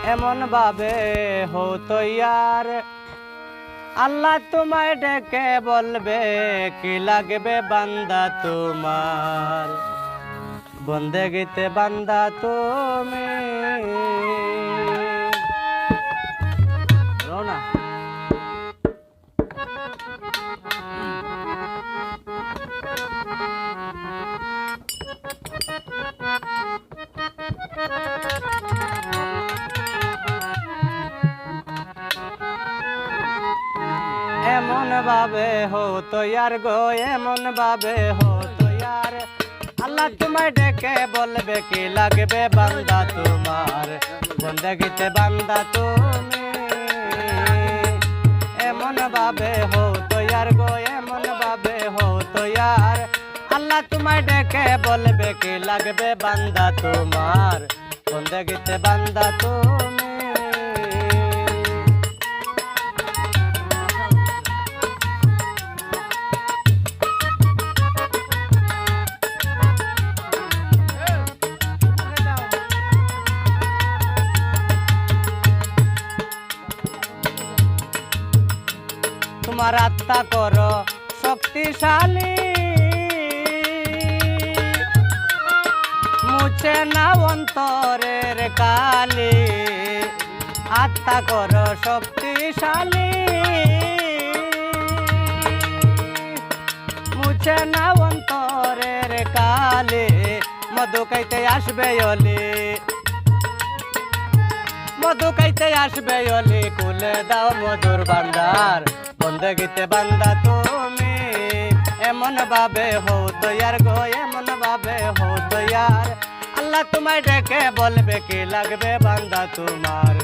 এমন ভাবে হতো ইয়ার আল্লাহ তোমায় ডেকে বলবে কি লাগবে বান্দা তোমার বন্দেগিতে বান্দা তুমি রওনা এমন ভাবে হতো ইয়ার গো এমন ভাবে হতো ইয়ার আল্লাহ তোমায় ডেকে বলবে কি লাগবে বান্দা তোমার বন্দেগিতে বান্দা তুমি এমন ভাবে হতো ইয়ার গো এমন ভাবে হতো ইয়ার আল্লাহ তোমায় ডেকে বলবে কি লাগবে বান্দা তোমার বন্দেগিতে বান্দা তুমি তোমার আত্মা করো শক্তিশালী মুছে না অন্তরের কালি আত্মা করো শক্তিশালী মুছে না অন্তরের কালি মধু খাইতে আসবে অলি মধু খাইতে আসবে অলি কুলে দাও মধুর ভান্ডার বন্দেগিতে বান্দা তুমি এমন ভাবে হতো ইয়ার গো এমন ভাবে হতো ইয়ার আল্লাহ তোমায় ডেকে বলবে কি লাগবে বান্দা তোমার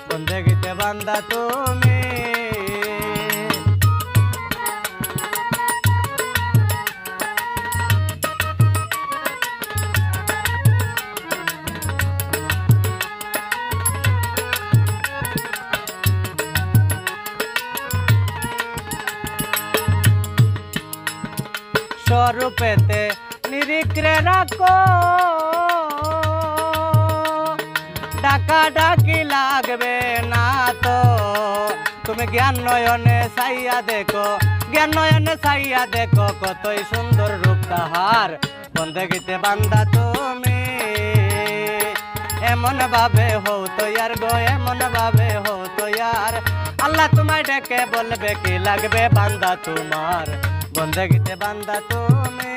বন্দেগিতে বান্দা তুমি স্বরূপেতে নিরিক্রে রাখো ডাকা ডাকি লাগবে না তো তুমি জ্ঞান নয়নে চাইয়া দেখো জ্ঞান নয়নে চাইয়া দেখো কতই সুন্দর রূপ তাহার বন্দেগিতে বান্দা তুমি এমন ভাবে হতো ইয়ার গো এমন ভাবে হতো ইয়ার আল্লাহ তোমায় ডেকে বলবে কি লাগবে বান্দা তোমার বন্দেগিতে বান্দা তুমি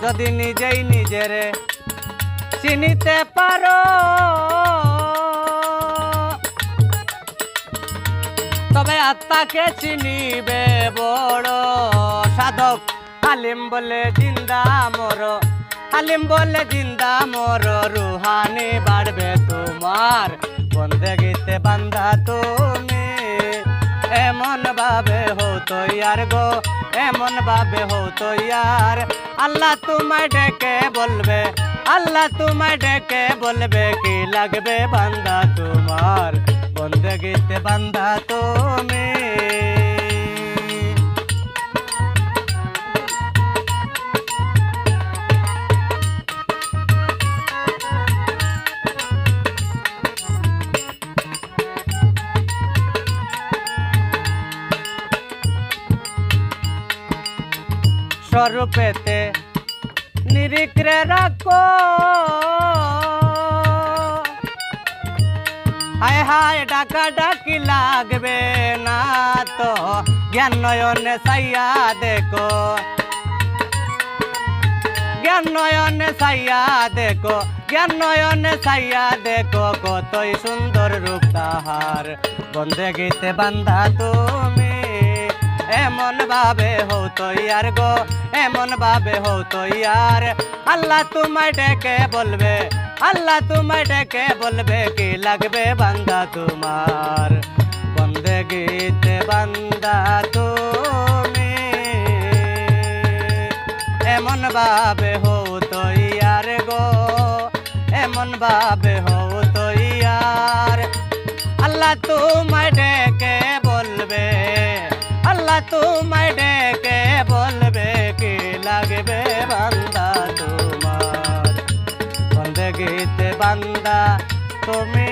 যদি নিজেই নিজের চিনিতে পারো তবে আত্মাকে চিনিবে বড় সাধক আলিম বলে জিন্দা মর আলিম বলে জিন্দা মর রুহানি বাড়বে তোমার বন্দেগিতে বান্দা তুমি এমন ভাবে হতো ইয়ার গো এমন ভাবে হতো ইয়ার আল্লাহ তোমায় ডেকে বলবে আল্লাহ তোমায় ডেকে বলবে কি লাগবে বান্দা তোমার বন্দেগিতে বান্দা তুমি স্বরূপেতে নিরিক্রে রাখো হায় হায় ডাকা ডাকি লাগবে না তো জ্ঞান নয়নে চাইয়া দেখো জ্ঞান নয়নে চাইয়া দেখো জ্ঞান নয়নে চাইয়া দেখো কতই সুন্দর রূপ তাহার বন্দেগিতে বান্দা তুমি এমন ভাবে হতো ইয়ার গো এমন ভাবে হতো ইয়ার আল্লাহ তোমায় ডেকে বলবে আল্লাহ তোমায় ডেকে বলবে কি লাগবে বান্দা তোমার বন্দেগিতে বান্দা তুমি এমন ভাবে হতো ইয়ার গো এমন ভাবে হতো আল্লাহ তোমায় ডেকে বলবে, আল্লাহ তোমায় ডেকে বলবে কি লাগবে বান্দা তোমার, বন্দেগীতে বান্দা তুমি